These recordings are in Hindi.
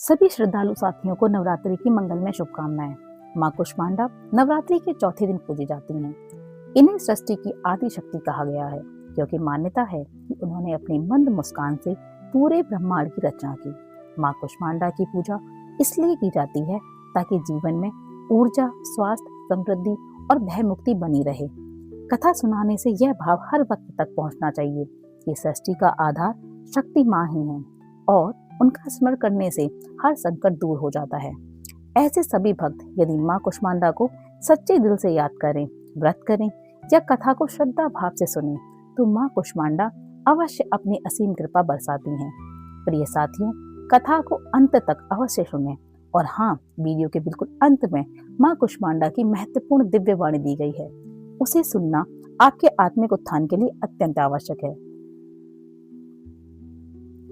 सभी श्रद्धालु साथियों को नवरात्रि की मंगलमय शुभकामनाएं। माँ कुष्मांडा नवरात्रि के चौथे दिन पूजी जाती हैं। इन्हें सृष्टि की आदि शक्ति कहा गया है, क्योंकि मान्यता है कि उन्होंने अपनी मंद मुस्कान से पूरे ब्रह्मांड की रचना की। माँ कुष्मांडा की पूजा इसलिए की जाती है ताकि जीवन में ऊर्जा, स्वास्थ्य, समृद्धि और भय मुक्ति बनी रहे। कथा सुनाने से यह भाव हर वक्त तक पहुंचना चाहिए कि सृष्टि का आधार शक्ति माँ ही है और उनका स्मरण करने से हर संकट दूर हो जाता है। ऐसे सभी भक्त यदि माँ कुष्मांडा को सच्चे दिल से याद करें, व्रत करें या कथा को श्रद्धा भाव से सुनें, तो माँ कुष्मांडा अवश्य अपनी असीम कृपा बरसाती हैं। प्रिय साथियों, कथा को अंत तक अवश्य सुनें और हाँ, वीडियो के बिल्कुल अंत में माँ कुष्मांडा की महत्वपूर्ण दिव्य वाणी दी गई है। उसे सुनना आपके आत्मिक उत्थान के लिए अत्यंत आवश्यक है।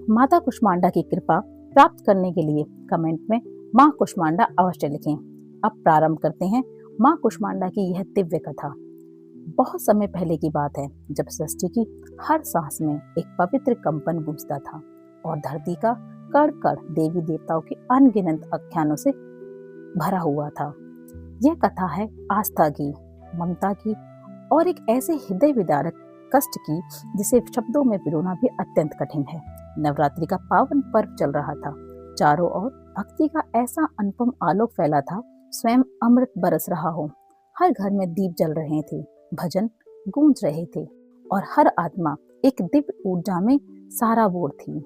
माता कुष्मांडा की कृपा प्राप्त करने के लिए कमेंट में माँ कुष्मांडा अवश्य लिखें। अब प्रारंभ करते हैं माँ कुष्मांडा की यह दिव्य कथा। बहुत समय पहले की बात है, जब सृष्टि की हर सांस में एक पवित्र कंपन गूंजता था और धरती का कण कण देवी देवताओं के अनगिनत आख्यानों से भरा हुआ था। यह कथा है आस्था की, ममता की और एक ऐसे हृदय विदारक कष्ट की जिसे शब्दों में पिरोना भी अत्यंत कठिन है। नवरात्रि का पावन पर्व चल रहा था। चारों ओर भक्ति का ऐसा अनुपम आलोक फैला था, स्वयं अमृत बरस रहा हो। हर घर में दीप जल रहे थे, भजन गूंज रहे थे और हर आत्मा एक दिव्य ऊर्जा में साराबोर थी।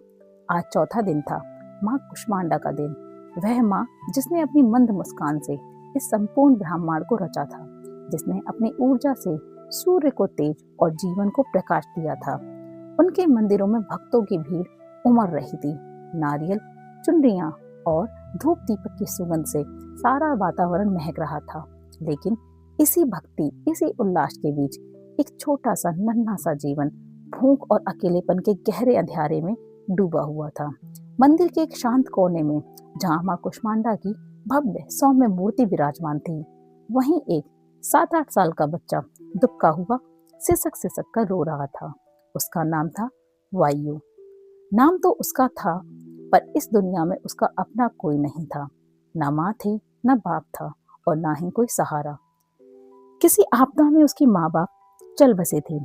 आज चौथा दिन था, माँ कुष्मांडा का दिन। वह माँ जिसने अपनी मंद मुस्कान से इस संपूर्ण ब्रह्मांड को रचा था, जिसने अपनी ऊर्जा से सूर्य को तेज और जीवन को प्रकाश दिया था। उनके मंदिरों में भक्तों की भीड़ उमड़ रही थी। नारियल, चुनरियां और धूप दीपक की सुगंध से सारा वातावरण महक रहा था। लेकिन इसी भक्ति, इसी उल्लास के बीच एक छोटा सा नन्हा सा जीवन भूख और अकेलेपन के गहरे अंधेरे में डूबा हुआ था। मंदिर के एक शांत कोने में, जहाँ माँ कुष्मांडा की भव्य सौम्य मूर्ति विराजमान थी, वहीं एक 7-8 साल का बच्चा दुबका हुआ सिसक सिसक कर रो रहा था। उसका नाम था वायु। नाम तो उसका था, पर इस दुनिया में उसका अपना कोई नहीं था। न माँ थी, न बाप था और ना ही कोई सहारा। किसी आपदा में उसकी माँ बाप चल बसे थे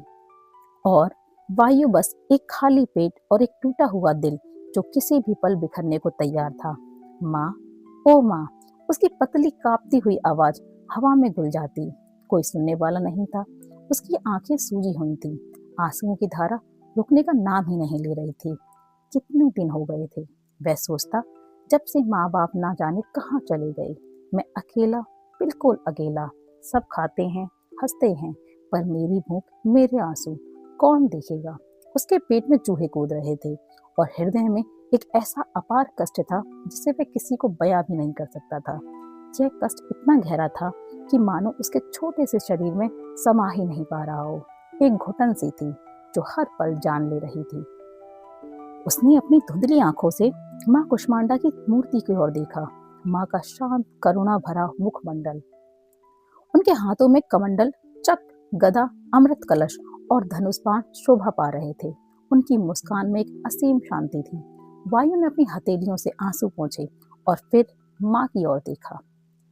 और वायु बस एक खाली पेट और एक टूटा हुआ दिल जो किसी भी पल बिखरने को तैयार था। माँ, ओ माँ, उसकी पतली कांपती हुई आवाज हवा में घुल जाती। कोई सुनने वाला नहीं था। उसकी आंखें सूजी हुई थी। आंसुओं की धारा रुकने का नाम ही नहीं ले रही थी। कितने दिन हो गए थे, वह सोचता, जब से माँ बाप ना जाने कहाँ चले गए। मैं अकेला, बिल्कुल अकेला। सब खाते हैं, हंसते हैं, पर मेरी भूख, मेरे आंसू कौन देखेगा। उसके पेट में चूहे कूद रहे थे और हृदय में एक ऐसा अपार कष्ट था जिसे वह किसी को बयां भी नहीं कर सकता था। यह कष्ट इतना गहरा था कि मानो उसके छोटे से शरीर में समा ही नहीं पा रहा हो। एक घुटन सी थी जो हर पल जान ले रही थी। उसने अपनी धुंधली आंखों से माँ कुष्मांडा की मूर्ति की ओर देखा। माँ का शांत करुणा भरा मुखमंडल, उनके हाथों में कमंडल, चक्र, गदा, अमृत कलश और धनुष बाण शोभा पा रहे थे। उनकी मुस्कान में एक असीम शांति थी। वायु ने अपनी हथेलियों से आंसू पोंछे और फिर माँ की ओर देखा।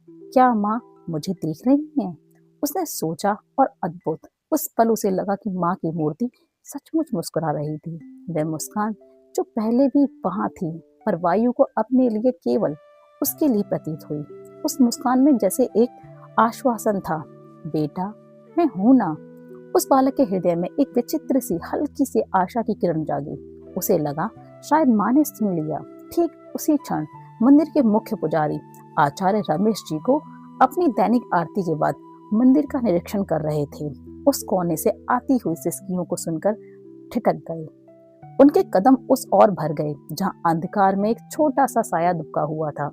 क्या माँ मुझे देख रही हैं? उसने सोचा और अद्भुत, उस पल उसे लगा कि माँ की मूर्ति सचमुच मुस्कुरा रही थी। वह मुस्कान जो पहले भी वहां थी, पर वायु को अपने लिए केवल उसके लिए प्रतीत हुई। उस मुस्कान में जैसे एक आश्वासन था, बेटा मैं हूं ना। उस बालक के हृदय में एक विचित्र सी हल्की सी आशा की किरण जागी। उसे लगा शायद माँ ने सुन लिया। ठीक उसी क्षण मंदिर के मुख्य पुजारी आचार्य रमेश जी को अपनी दैनिक आरती के बाद मंदिर का निरीक्षण कर रहे थे, उस कोने से आती हुई सिसकियों को सुनकर ठिठक गए। उनके कदम उस ओर भर गए जहां अंधकार में एक छोटा सा साया दुबका हुआ था।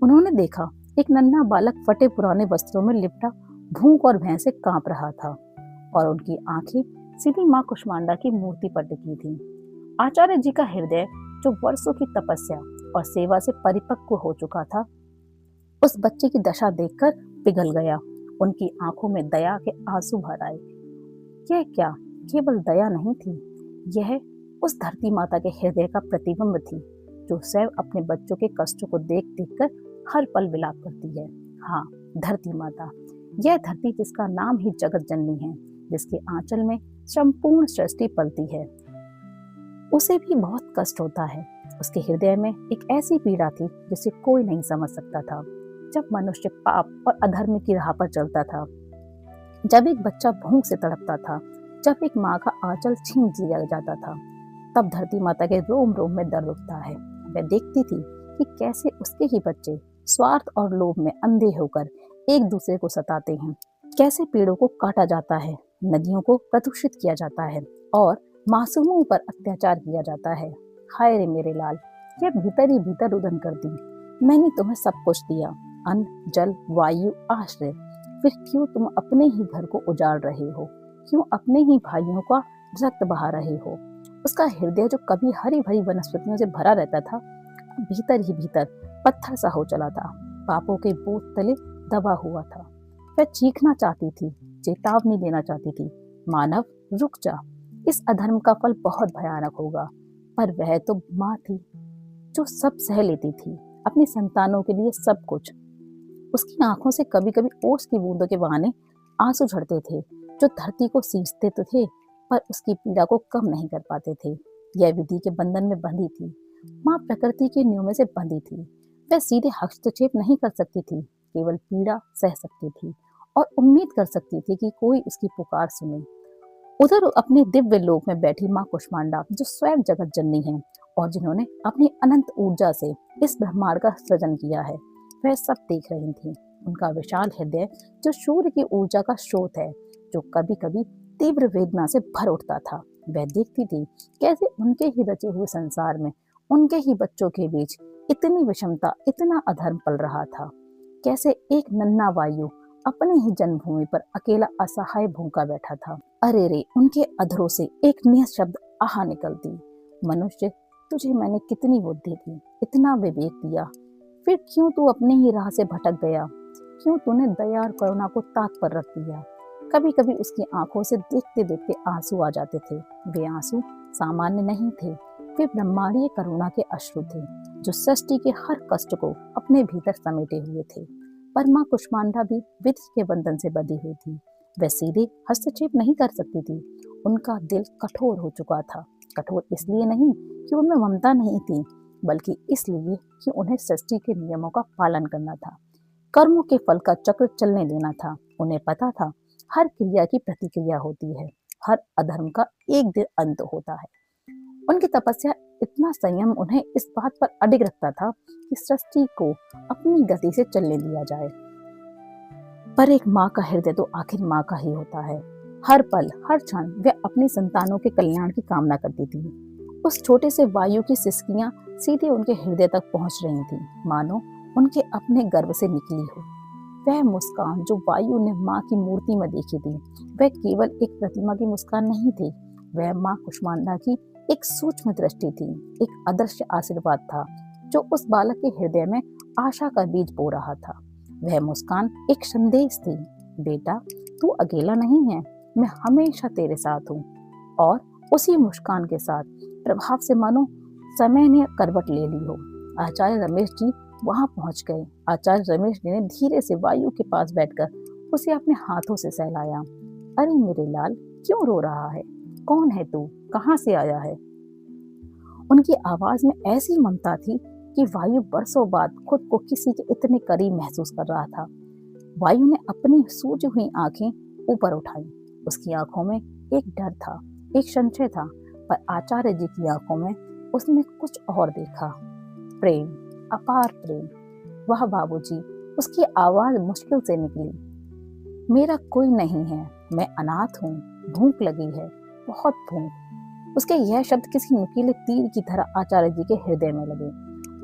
उन्होंने देखा एक नन्हा बालक फटे पुराने वस्त्रों में लिपटा भूख और भय से कांप रहा था और उनकी आंखें सीधी माँ कुष्मांडा की मूर्ति पर टिकी थी। आचार्य जी का हृदय, जो वर्षों की तपस्या और सेवा से परिपक्व हो चुका था, उस बच्चे की दशा देखकर पिघल गया। उनकी आंखों में दया के आंसू भर आए। यह क्या केवल दया नहीं थी, यह उस धरती माता के हृदय का प्रतिबिंब थी जो स्वयं अपने बच्चों के कष्टों को देख देख कर हर पल विलाप करती है। हाँ, धरती माता, यह धरती जिसका नाम ही जगत जननी है, जिसके आंचल में संपूर्ण सृष्टि पलती है, उसे भी बहुत कष्ट होता है। उसके हृदय में एक ऐसी पीड़ा थी जिसे कोई नहीं समझ सकता था। जब मनुष्य पाप और अधर्म की राह पर चलता था, जब एक बच्चा भूख से तड़पता था, जब एक माँ का आंचल छीन लिया जाता था, तब धरती माता के रोम रोम में दर्द उठता है। वह देखती थी कि कैसे उसके ही बच्चे स्वार्थ और लोभ में अंधे होकर एक दूसरे को सताते हैं, कैसे पेड़ों को काटा जाता है, नदियों को प्रदूषित किया जाता है और मासूमों पर अत्याचार किया जाता है। हाय रे मेरे लाल, यह भीतर ही भीतर रुदन कर दी। मैंने तुम्हें सब कुछ दिया, अन्न, जल, वायु, आश्रय, फिर क्यों तुम अपने ही घर को उजाड़ रहे हो? क्यों अपने ही भाइयों का रक्त बहा रहे हो? उसका हृदय जो कभी हरी भरी वनस्पतियों से भरा रहता था, भीतर ही भीतर पत्थर सा हो चला था, पापों के बोझ तले दबा हुआ था। वह चीखना चाहती थी, चेतावनी देना चाहती थी, मानव रुक जा, इस अधर्म का फल बहुत भयानक होगा। पर वह तो माँ थी जो सब सह लेती थी, अपनी संतानों के लिए सब कुछ। उसकी आंखों से कभी कभी ओस की बूंदों के बहाने आंसू झड़ते थे, जो धरती को सींचते तो थे पर उसकी पीड़ा को कम नहीं कर पाते थे। यह विधि के बंधन में बंधी थी, माँ प्रकृति के नियमों से बंधी थी। वह सीधे हस्तक्षेप नहीं कर सकती थी, केवल पीड़ा सह सकती थी और उम्मीद कर सकती थी कि कोई उसकी पुकार सुने। उधर अपने दिव्य लोक में बैठी माँ कुष्मांडा, जो स्वयं जगत जननी है और जिन्होंने अपनी अनंत ऊर्जा से इस ब्रह्मांड का सृजन किया है, वह सब देख रही थी। उनका विशाल हृदय जो सूर्य की ऊर्जा का स्रोत है, जो कभी कभी तीव्र वेदना से भर उठता था, वह देखती थी कैसे उनके ही रचे हुए संसार में, उनके ही बच्चों के बीच इतनी विषमता, इतना अधर्म पल रहा था। कैसे एक नन्हा वायु अपने ही जन्मभूमि पर अकेला असहाय भूखा बैठा था। अरे रे, उनके अधरों से एक निःशब्द आह निकलती, मनुष्य, तुझे मैंने कितनी बुद्धि दी, इतना विवेक दिया, फिर क्यों तू अपने ही राह से भटक गया? क्यों तूने दया और करुणा को ताक पर रख दिया? कभी कभी उसकी आंखों से देखते देखते आंसू आ जाते थे। वे आंसू सामान्य नहीं थे, वे ब्रह्मांडीय करुणा के अश्रु थे, जो सृष्टि के हर कष्ट को अपने भीतर समेटे हुए थे। पर माँ कुष्मांडा भी विधि के बंधन से बंधी हुई थी। वह सीधे हस्तक्षेप नहीं कर सकती थी। उनका दिल कठोर हो चुका था। कठोर इसलिए नहीं कि उनमें ममता नहीं थी, बल्कि इसलिए कि उन्हें सृष्टि के नियमों का पालन करना था, कर्मों के फल का चक्र चलने देना था। उन्हें पता था हर क्रिया की प्रतिक्रिया होती है, हर अधर्म का एक दिन अंत होता है। उनकी तपस्या, इतना संयम उन्हें इस बात पर अडिग रखता था कि सृष्टि को अपनी गति से चलने दिया जाए। पर एक माँ का हृदय तो आखिर माँ का ही होता है। हर पल, हर क्षण वह अपनी संतानों के कल्याण की कामना करती थी। उस छोटे से वायु की सिसकियां सीधे उनके हृदय तक पहुंच रही थी, मानो उनके अपने गर्भ से निकली हो। वह मुस्कान जो वायु ने माँ की मूर्ति में देखी थी, वह केवल एक प्रतिमा की मुस्कान नहीं थी, वह माँ कुष्मांडा की एक सूक्ष्म दृष्टि थी, एक अदृश्य आशीर्वाद था जो उस बालक के हृदय में आशा का बीज बो रहा था। वह मुस्कान एक संदेश थी, बेटा, तू अकेला नहीं है, मैं हमेशा तेरे साथ हूँ। और उसी मुस्कान के साथ प्रभाव से मानो समय ने करवट ले ली हो। आचार्य रमेश जी वहां पहुंच गए। आचार्य रमेश जी ने धीरे से वायु के पास बैठकर उसे अपने हाथों से सहलाया। अरे मेरे लाल, क्यों रो रहा है? कौन है तू? कहाँ से आया है? उनकी आवाज में ऐसी ममता थी कि वायु बरसों बाद खुद को किसी के इतने करीब महसूस कर रहा था। वायु ने अपनी सूजी हुई आंखें ऊपर उठाई। उसकी आंखों में एक डर था, एक संशय था, पर आचार्य जी की आंखों में उसने कुछ और देखा, प्रेम, अपार प्रेम। वह बाबूजी, उसकी आवाज मुश्किल से निकली, मेरा कोई नहीं है, मैं अनाथ हूँ, भूख लगी है, बहुत भूख। उसके यह शब्द किसी नुकीले तीर की तरह आचार्य जी के हृदय में लगे।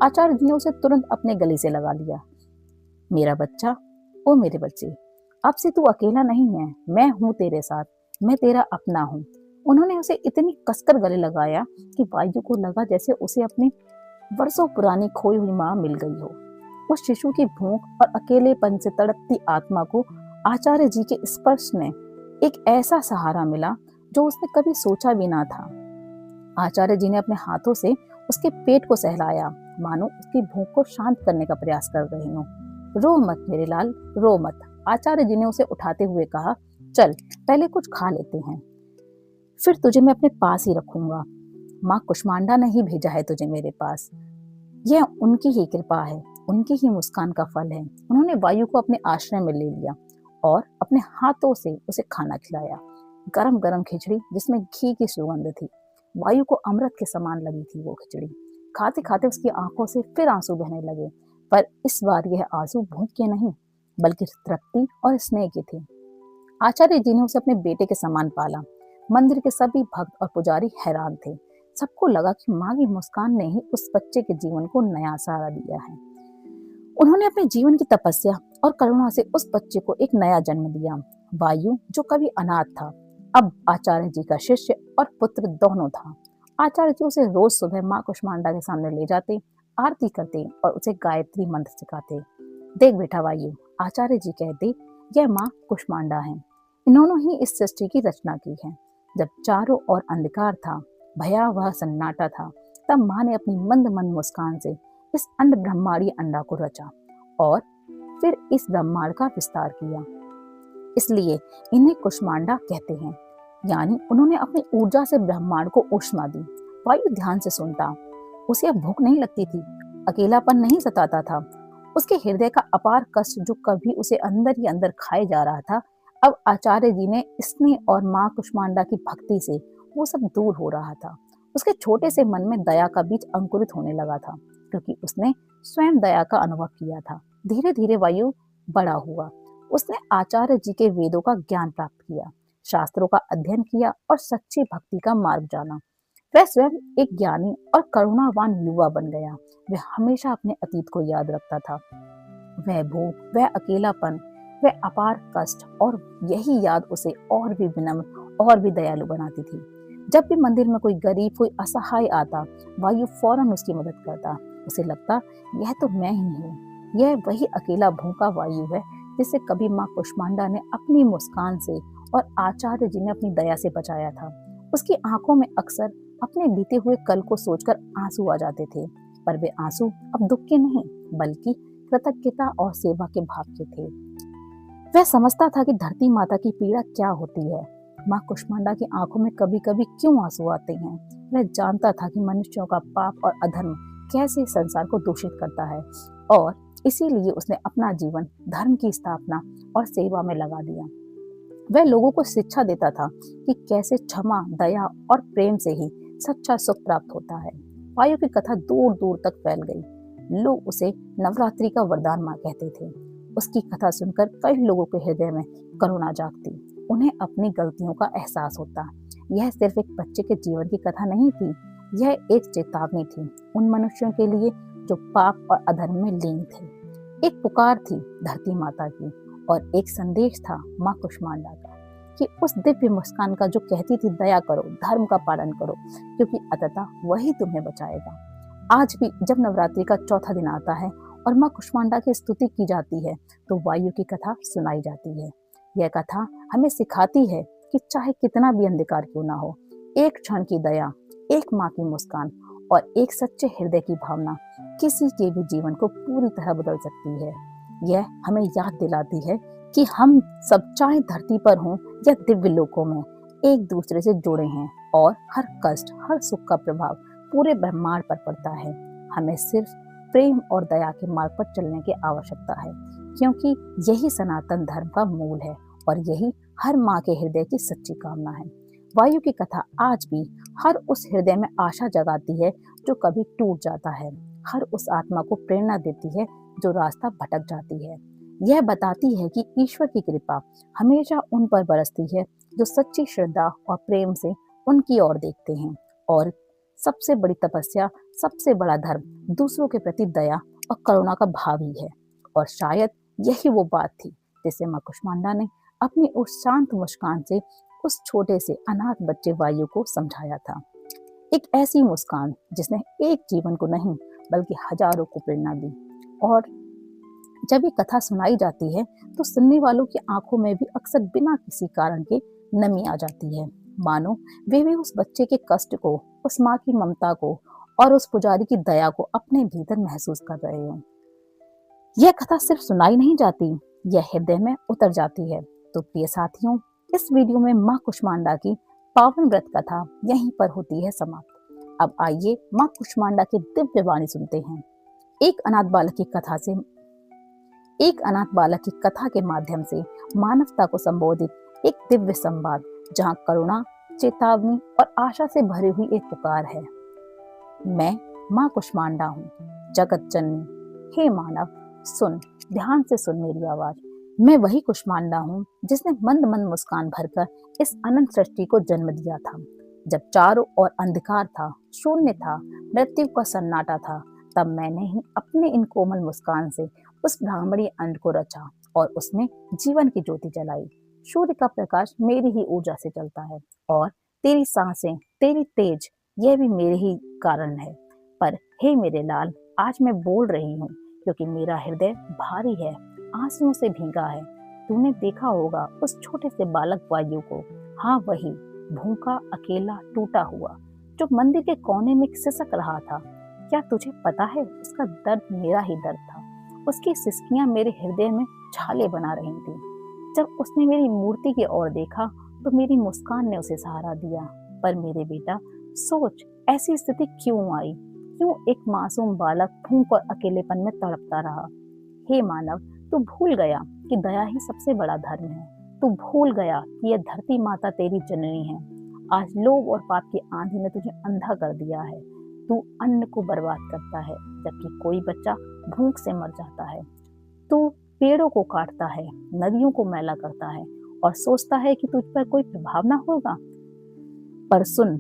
आचार्य जी ने उसे तुरंत अपने गले से लगा लिया। मेरा बच्चा, ओ मेरे बच्चे, अब से तू अकेला नहीं है, मैं हूँ तेरे साथ, मैं तेरा अपना हूँ। उन्होंने उसे इतनी कसकर गले लगाया कि वायु को लगा जैसे उसे अपनी वर्षों पुरानी खोई हुई माँ मिल गई हो। उस शिशु की भूख और अकेलेपन से तड़पती आत्मा को आचार्य जी के स्पर्श ने एक ऐसा सहारा मिला जो उसने कभी सोचा भी ना था। आचार्य जी ने अपने हाथों से उसके पेट को सहलाया, मानो उसकी भूख को शांत करने का प्रयास कर रही हूँ। रो मत मेरे लाल, रो मत, आचार्य जी ने उसे उठाते हुए कहा। चल पहले कुछ खा लेते हैं, फिर तुझे मैं अपने पास ही रखूंगा। माँ कुष्मांडा ने ही भेजा है तुझे मेरे पास। यह उनकी ही कृपा है, उनकी ही मुस्कान का फल है। उन्होंने वायु को अपने आश्रय में ले लिया और अपने हाथों से उसे खाना खिलाया। गरम गरम खिचड़ी जिसमें घी की सुगंध थी। वायु को अमृत के समान लगी थी वो खिचड़ी। खाते खाते उसकी आंखों से फिर आंसू बहने लगे, पर इस बार यह आंसू भूख के नहीं बल्कि तृप्ति और स्नेह के थे। आचार्य जी ने उसे अपने बेटे के समान पाला। मंदिर के सभी भक्त और पुजारी हैरान थे। सबको लगा कि माँ की मुस्कान ने ही उस बच्चे के जीवन को नया सहारा दिया है। उन्होंने अपने जीवन की तपस्या और करुणा से उस बच्चे को एक नया जन्म दिया। वायु जो कभी अनाथ था, अब आचार्य जी का शिष्य और पुत्र दोनों था। आचार्य जी उसे रोज सुबह माँ कुष्मांडा के सामने ले जाते, आरती करते और उसे गायत्री मंत्र सिखाते। देख बेटा वायु, आचार्य जी कहते, यह माँ कुष्मांडा है। इन्होंने ही इस सृष्टि की रचना की है। जब चारों ओर अंधकार था, भयावह सन्नाटा था, तब माँ ने अपनी मंद मंद मुस्कान से इस अंड ब्रह्मांडीय अंडा को रचा और फिर इस ब्रह्मांड का विस्तार किया। इसलिए इन्हें कुष्मांडा कहते हैं, यानी उन्होंने अपनी ऊर्जा से ब्रह्मांड को ऊष्मा दी। वायु ध्यान से सुनता। उसे अब भूख नहीं लगती थी, अकेलापन नहीं सताता था। उसके हृदय का अपार कष्ट जो कभी उसे अंदर ही अंदर खाए जा रहा था, अब आचार्य जी ने स्नेह और माँ कुष्मांडा की भक्ति से वो सब दूर हो रहा था। उसके छोटे से मन में दया का बीज अंकुरित होने लगा था, क्योंकि उसने स्वयं दया का अनुभव किया था। धीरे धीरे वायु बड़ा हुआ। उसने आचार्य जी के वेदों का ज्ञान प्राप्त किया, शास्त्रों का अध्ययन किया और सच्ची भक्ति का मार्ग जाना। वह स्वयं एक ज्ञानी और करुणावान युवा बन गया। वह हमेशा अपने अतीत को याद रखता था। वह भूख, वह अकेलापन, वह अपार कष्ट और यही याद उसे और भी विनम्र और भी दयालु बनाती थी। जब भी मंदिर में कोई गरीब, कोई असहाय आता, वायु फौरन उसकी मदद करता। उसे लगता, यह तो मैं ही हूँ। यह वही अकेला भूखा वायु है जिसे कभी माँ कुष्मांडा ने अपनी मुस्कान से और आचार्य जी ने अपनी दया से बचाया था। उसकी आंखों में अक्सर अपने बीते हुए कल को सोचकर आंसू आ जाते थे, पर वे आंसू अब दुख के नहीं बल्कि कृतज्ञता और सेवा के भाव के थे। वह समझता था कि धरती माता की पीड़ा क्या होती है। माँ कुष्मांडा की आंखों में कभी कभी क्यों आंसू आते हैं। वह जानता था कि मनुष्यों का पाप और अधर्म कैसे संसार को दूषित करता है, और इसीलिए उसने अपना जीवन धर्म की स्थापना और सेवा में लगा दिया। वह लोगों को शिक्षा देता था कि कैसे क्षमा, दया और प्रेम से ही सच्चा सुख प्राप्त होता है। वायु की कथा दूर दूर तक फैल गई। लोग उसे नवरात्रि का वरदान माँ कहते थे। उसकी कथा सुनकर कई लोगों के हृदय में करुणा जागती। उन्हें अपनी गलतियों का एहसास होता। यह सिर्फ एक बच्चे के जीवन की कथा नहीं थी, यह एक चेतावनी थी उन मनुष्यों के लिए जो पाप और अधर्म में लीन थे। एक पुकार थी धरती माता की और एक संदेश था माँ कुष्मांडा का कि उस दिव्य मुस्कान का जो कहती थी, दया करो, धर्म का पालन करो, क्योंकि अंततः वही तुम्हें बचाएगा। आज भी जब नवरात्रि का चौथा दिन आता है और माँ कुष्मांडा की स्तुति की जाती है, तो वायु की कथा सुनाई जाती है। यह कथा हमें सिखाती है कि चाहे कितना भी अंधकार क्यों ना हो, एक क्षण की दया, एक माँ की मुस्कान और एक सच्चे हृदय की भावना किसी के भी जीवन को पूरी तरह बदल सकती है। यह हमें याद दिलाती है कि हम सब चाहे धरती पर हों या दिव्य लोकों में एक दूसरे से जुड़े हैं और हर कष्ट, हर सुख का प्रभाव पूरे ब्रह्मांड पर पड़ता है। हमें सिर्फ प्रेम और दया के मार्ग पर चलने की आवश्यकता है, क्योंकि यही सनातन धर्म का मूल है और यही हर माँ के हृदय की सच्ची कामना है। वायु की कथा आज भी हर उस हृदय में आशा जगाती है जो कभी टूट जाता है, हर उस आत्मा को प्रेरणा देती है जो रास्ता भटक जाती है। यह बताती है कि ईश्वर की कृपा हमेशा उन पर बरसती है जो सच्ची श्रद्धा और प्रेम से उनकी ओर देखते हैं, और सबसे बड़ी तपस्या, सबसे बड़ा धर्म दूसरों के प्रति दया और करुणा का भाव ही है। और शायद यही वो बात थी जिसे माँ कुष्मांडा ने अपनी उस शांत मुस्कान से उस छोटे से अनाथ बच्चे वायु को समझाया था। एक ऐसी मुस्कान जिसने एक जीवन को नहीं बल्कि हजारों को प्रेरणा दी। और जब ये कथा सुनाई जाती है तो सुनने वालों की आंखों में भी अक्सर बिना किसी कारण के नमी आ जाती है, मानो वे भी उस बच्चे के कष्ट को, उस माँ की ममता को और उस पुजारी की दया को अपने भीतर महसूस कर रहे हो। यह कथा सिर्फ सुनाई नहीं जाती, यह हृदय में उतर जाती है। तो प्रिय साथियों, इस वीडियो में माँ कुष्मांडा की पावन व्रत कथा यहीं पर होती है समाप्त। अब आइए माँ कुष्मांडा की दिव्य वाणी सुनते हैं। एक अनाथ बालक की कथा के माध्यम से मानवता को संबोधित एक दिव्य संवाद, जहाँ करुणा, चेतावनी और आशा से भरी हुई एक पुकार है। मैं माँ कुष्मांडा हूँ, जगत जननी। हे मानव, सुन, ध्यान से सुन मेरी आवाज। मैं वही कुष्मांडा हूँ जिसने मंद मंद मुस्कान भरकर इस अनंत सृष्टि को जन्म दिया था। जब चारों ओर अंधकार था, शून्य था, मृत्यु का सन्नाटा था, तब मैंने ही अपने इन कोमल मुस्कान से उस ब्राह्मणी अंड को रचा और उसमें जीवन की ज्योति जलाई। सूर्य का प्रकाश मेरी ही ऊर्जा से चलता है और तेरी सांसें, तेरी तेज, यह भी मेरे ही कारण है। पर हे मेरे लाल, आज मैं बोल रही हूँ क्योंकि मेरा हृदय भारी है, आंसुओं से भीगा है। तूने देखा होगा उस छोटे से बालक वायु को, हाँ वही, भूखा, अकेला, टूटा हुआ, जो मंदिर के कोने में सिसक रहा था। क्या तुझे पता है, उसका दर्द मेरा ही दर्द था। उसकी सिसकियां मेरे हृदय में छाले बना रही थी। जब उसने मेरी मूर्ति की ओर देखा तो मेरी मुस्कान ने उसे सहारा दिया। पर मेरे बेटा, सोच, ऐसी स्थिति क्यों आई? क्यों एक मासूम बालक भूख और अकेलेपन में तड़पता रहा? हे मानव, तू भूल गया कि दया ही सबसे बड़ा धर्म है। तू भूल गया कि यह धरती माता तेरी जननी है। आज लोभ और पाप की आंधी ने तुझे अंधा कर दिया है। तू अन्न को बर्बाद करता है, जबकि कोई बच्चा भूख से मर जाता है। तू पेड़ों को काटता है, नदियों को मैला करता है और सोचता है कि तुझ पर कोई प्रभाव ना होगा। पर सुन,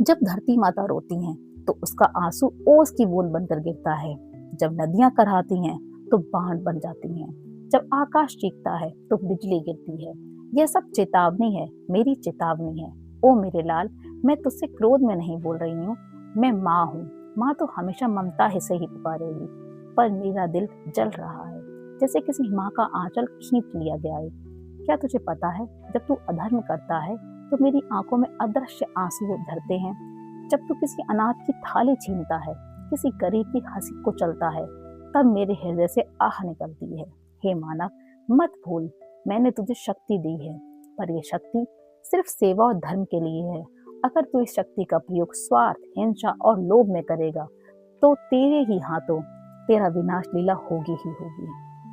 जब धरती माता रोती है तो उसका आंसू ओस की बूंद बनकर गिरता है। जब नदियां कराहती हैं तो बाढ़ बन जाती हैं। जब आकाश चीखता है तो बिजली गिरती है। यह सब चेतावनी है, मेरी चेतावनी है। ओ मेरे लाल, मैं तुझसे क्रोध में नहीं बोल रही हूँ। मैं माँ हूँ। माँ तो हमेशा ममता से ही पुकारेगी। पर मेरा दिल जल रहा है, जैसे किसी माँ का आंचल खींच लिया गया है। क्या तुझे पता है, जब तू अधर्म करता है तो मेरी आंखों में अदृश्य आंसू झरते हैं। जब तू किसी अनाथ की थाली छीनता है, किसी गरीब की हंसी को चलता है, तब मेरे हृदय से आह निकलती है। हे मानव, मत भूल, मैंने तुझे शक्ति दी है, पर यह शक्ति सिर्फ सेवा और धर्म के लिए है। अगर तू इस शक्ति का प्रयोग स्वार्थ, हिंसा और लोभ में करेगा तो तेरे ही हाथों तेरा विनाश लीला होगी ही होगी।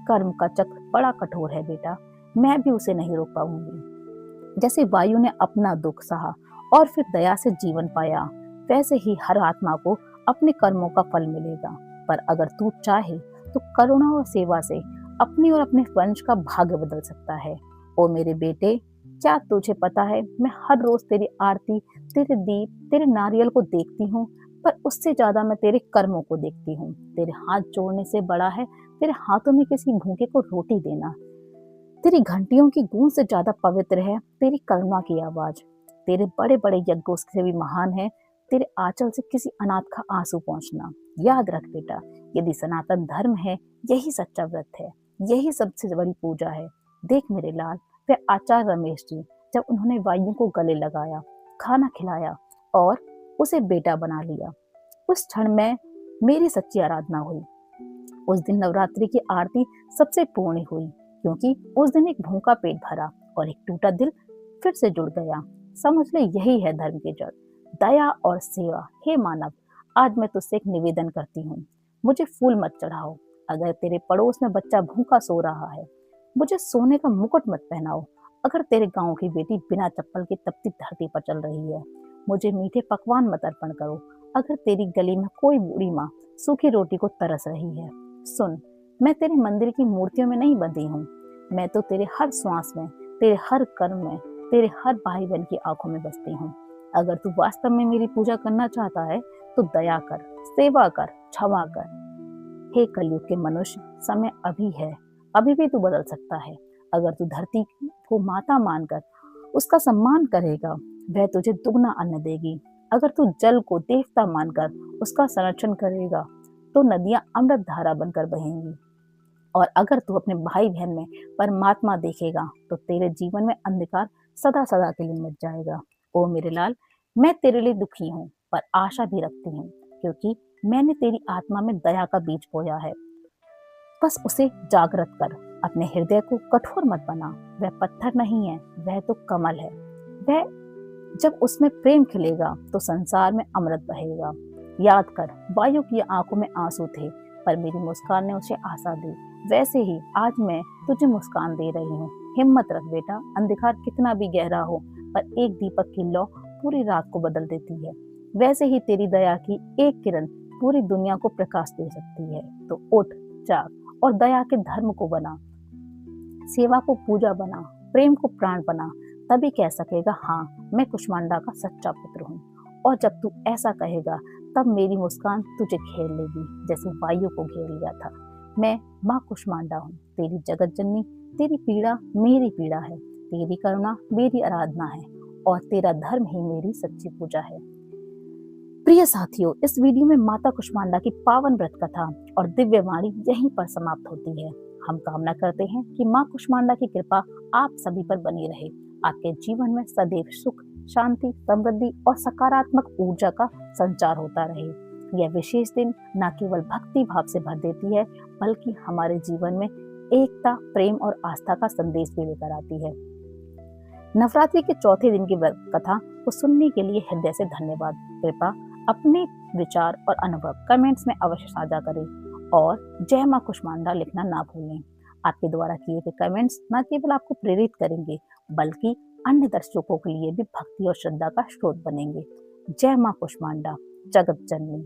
कर्म का चक्र बड़ा कठोर है बेटा, मैं भी उसे नहीं रोक पाऊंगी। जैसे वायु ने अपना दुख सहा और फिर दया से जीवन पाया, वैसे ही हर आत्मा को अपने कर्मों का फल मिलेगा। पर अगर तू चाहे तो करुणा और सेवा से अपनी और अपने वंश का भाग्य बदल सकता है। ओ मेरे बेटे, क्या तुझे पता है, मैं हर रोज तेरी आरती, तेरे दीप, तेरे नारियल को देखती हूँ, पर उससे ज्यादा मैं तेरे कर्मों को देखती हूँ। तेरे हाथ जोड़ने से बड़ा है तेरे हाथों में किसी भूखे को रोटी देना। तेरी घंटियों की गूंज से ज्यादा पवित्र है तेरी करुणा की आवाज। तेरे बड़े बड़े यज्ञों से भी महान है तेरे आंचल से किसी अनाथ का आंसू पहुंचना। याद रख बेटा, यदि सनातन धर्म है, यही सच्चा व्रत है, यही सबसे बड़ी पूजा है। देख मेरे लाल, वे आचार्य रमेश जी, जब उन्होंने वायु को गले लगाया, खाना खिलाया और उसे बेटा बना लिया, उस क्षण में मेरी सच्ची आराधना हुई। उस दिन नवरात्रि की आरती सबसे पूर्ण हुई, क्योंकि उस दिन एक भूखा पेट भरा और एक टूटा दिल फिर से जुड़ गया। समझ ले, यही है धर्म की जड़, दया और सेवा। हे मानव, आज मैं तुझसे एक निवेदन करती हूँ, मुझे फूल मत चढ़ाओ। अगर तेरे पड़ोस में बच्चा भूखा सो रहा है, मुझे सोने का मुकुट मत पहनाओ। अगर तेरे गांव की बेटी बिना चप्पल की तपती धरती पर चल रही है, मुझे मीठे पकवान मत अर्पण करो। अगर तेरी गली में कोई बूढ़ी माँ सूखी रोटी को तरस रही है, सुन, मैं तेरे मंदिर की मूर्तियों में नहीं बंधी हूँ। मैं तो तेरे हर श्वास में, तेरे हर कर्म में, तेरे हर भाई बहन की आंखों में बसती हूँ। अगर तू वास्तव में मेरी पूजा करना चाहता है तो दया कर, सेवा कर, क्षमा कर। हे कलयुग के मनुष्य, समय अभी है, अभी भी तू बदल सकता है। अगर तू धरती को माता मानकर उसका सम्मान करेगा, वह तुझे दुगना अन्न देगी। अगर तू जल को देवता मानकर उसका संरक्षण करेगा तो नदियां अमृत धारा बनकर बहेंगी। और अगर तू अपने भाई बहन में परमात्मा देखेगा तो तेरे जीवन में अंधकार सदा सदा के लिए मिट जाएगा। ओ मेरे लाल, मैं तेरे लिए दुखी हूँ पर आशा भी रखती हूँ। क्योंकि मैंने तेरी आत्मा में दया का बीज बोया है। बस उसे जागृत कर। अपने हृदय को कठोर मत बना। वह पत्थर नहीं है, वह तो कमल है। वह जब उसमें प्रेम खिलेगा तो संसार में अमृत बहेगा। याद कर, वायु की आंखों में आंसू थे, पर मेरी मुस्कान ने उसे आशा दी। वैसे ही आज मैं तुझे मुस्कान दे रही हूँ। हिम्मत रख बेटा, अंधकार कितना भी गहरा हो, पर एक दीपक की लौ पूरी रात को बदल देती है। वैसे ही तेरी दया की एक किरण पूरी दुनिया को प्रकाश दे सकती है। तो उठ, जाग और दया के धर्म को बना, सेवा को पूजा बना, प्रेम को प्राण बना। तभी कह सकेगा, हाँ मैं कुष्मांडा का सच्चा पुत्र हूँ। और जब तू ऐसा कहेगा, तब मेरी मुस्कान तुझे घेर लेगी, जैसे वायु को घेर लिया था। मैं माँ कुष्मांडा हूँ, तेरी जगत जननी। तेरी पीड़ा मेरी पीड़ा है, तेरी करुणा मेरी आराधना है, और तेरा धर्म ही मेरी सच्ची पूजा है। प्रिय साथियों, इस वीडियो में माता कुष्मांडा की पावन व्रत कथा और दिव्य वाणी यहीं पर समाप्त होती है। हम कामना करते हैं कि माँ कुष्मांडा की कृपा आप सभी पर बनी रहे। आपके जीवन में सदैव सुख, शांति, समृद्धि और सकारात्मक ऊर्जा का संचार होता रहे। यह विशेष दिन न केवल भक्ति भाव से भर देती है, बल्कि हमारे जीवन में एकता, प्रेम और आस्था का संदेश भी लेकर आती है। नवरात्रि के चौथे दिन की व्रत कथा को सुनने के लिए हृदय से धन्यवाद। कृपा अपने विचार और अनुभव कमेंट्स में अवश्य साझा करें, और जय माँ कुष्मांडा लिखना ना भूलें। आपके द्वारा किए गए कमेंट्स न केवल आपको प्रेरित करेंगे, बल्कि अन्य दर्शकों के लिए भी भक्ति और श्रद्धा का स्रोत बनेंगे। जय माँ कुष्मांडा, जगत जननी।